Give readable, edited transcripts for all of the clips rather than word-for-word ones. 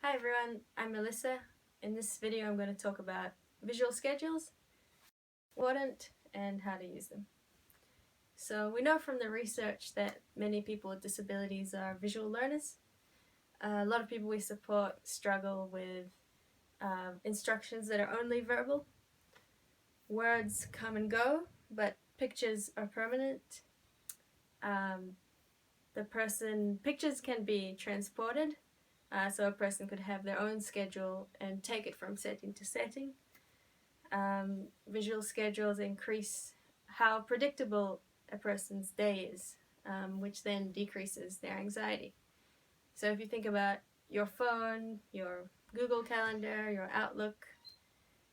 Hi everyone, I'm Melissa. In this video I'm going to talk about visual schedules, important, and how to use them. So we know from the research that many people with disabilities are visual learners. A lot of people we support struggle with instructions that are only verbal. Words come and go, but pictures are permanent. Pictures can be transported. So a person could have their own schedule and take it from setting to setting. Visual schedules increase how predictable a person's day is, which then decreases their anxiety. So if you think about your phone, your Google Calendar, your Outlook,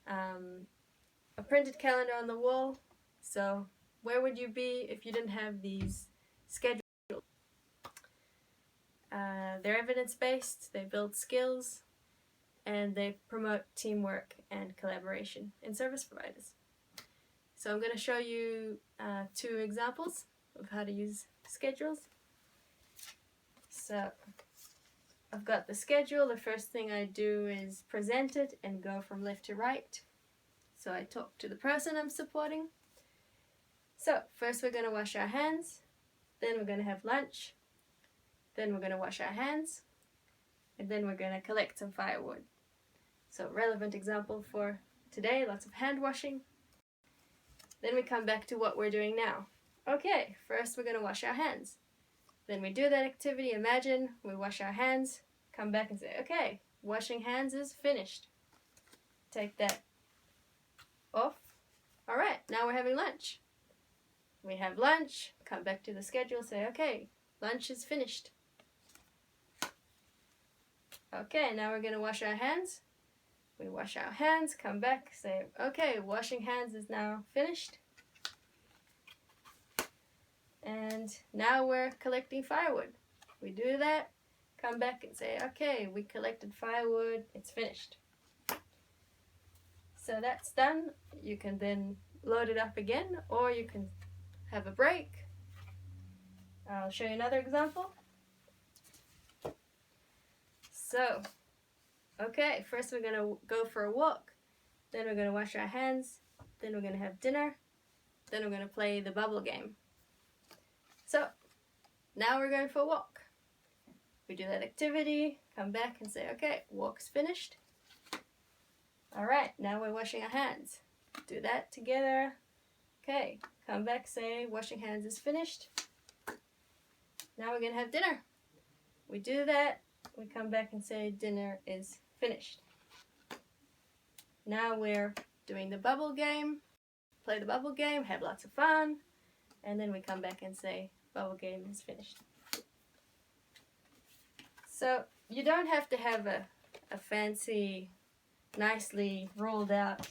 a printed calendar on the wall, so where would you be if you didn't have these schedules? They're evidence-based, they build skills, and they promote teamwork and collaboration in service providers. So I'm going to show you two examples of how to use schedules. So I've got the schedule. The first thing I do is present it and go from left to right. So I talk to the person I'm supporting. So first we're going to wash our hands, then we're going to have lunch, then we're going to wash our hands, and then we're going to collect some firewood. So relevant example for today, lots of hand washing. Then we come back to what we're doing now. Okay, first we're going to wash our hands. Then we do that activity. Imagine we wash our hands, come back and say, okay, washing hands is finished. Take that off. All right, now we're having lunch. We have lunch, come back to the schedule, say, okay, lunch is finished. Okay, now we're going to wash our hands. We wash our hands, come back, say, okay, washing hands is now finished. And now we're collecting firewood. We do that, come back and say, okay, we collected firewood, it's finished. So that's done. You can then load it up again, or you can have a break. I'll show you another example. So, okay, first we're going to go for a walk, then we're going to wash our hands, then we're going to have dinner, then we're going to play the bubble game. So, now we're going for a walk. We do that activity, come back and say, okay, walk's finished. Alright, now we're washing our hands. Do that together. Okay, come back, say, washing hands is finished. Now we're going to have dinner. We do that. We come back and say dinner is finished. Now we're doing the bubble game, play the bubble game, have lots of fun, and then we come back and say bubble game is finished. So you don't have to have a fancy, nicely rolled out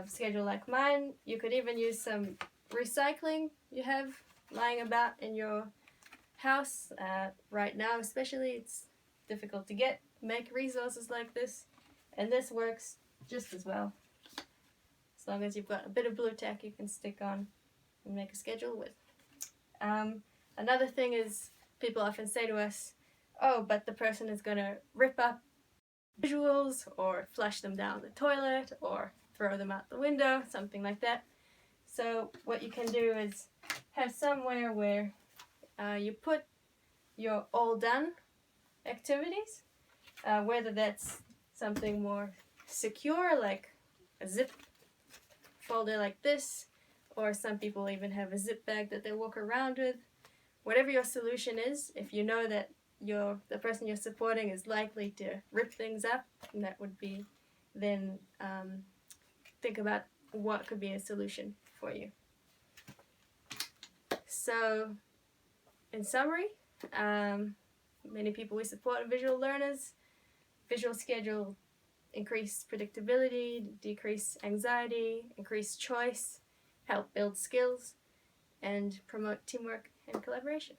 schedule like mine. You could even use some recycling you have lying about in your house. Right now especially, it's difficult to make resources like this, and this works just as well. As long as you've got a bit of blue tack you can stick on and make a schedule with. Another thing is, people often say to us, oh, but the person is going to rip up visuals or flush them down the toilet or throw them out the window, something like that. So what you can do is have somewhere where you put your all done activities, whether that's something more secure like a zip folder like this, or some people even have a zip bag that they walk around with. Whatever your solution is, if you know that the person you're supporting is likely to rip things up, and that would be then think about what could be a solution for you. So in summary, many people we support are visual learners. Visual schedule increase predictability, decrease anxiety, increase choice, help build skills, and promote teamwork and collaboration.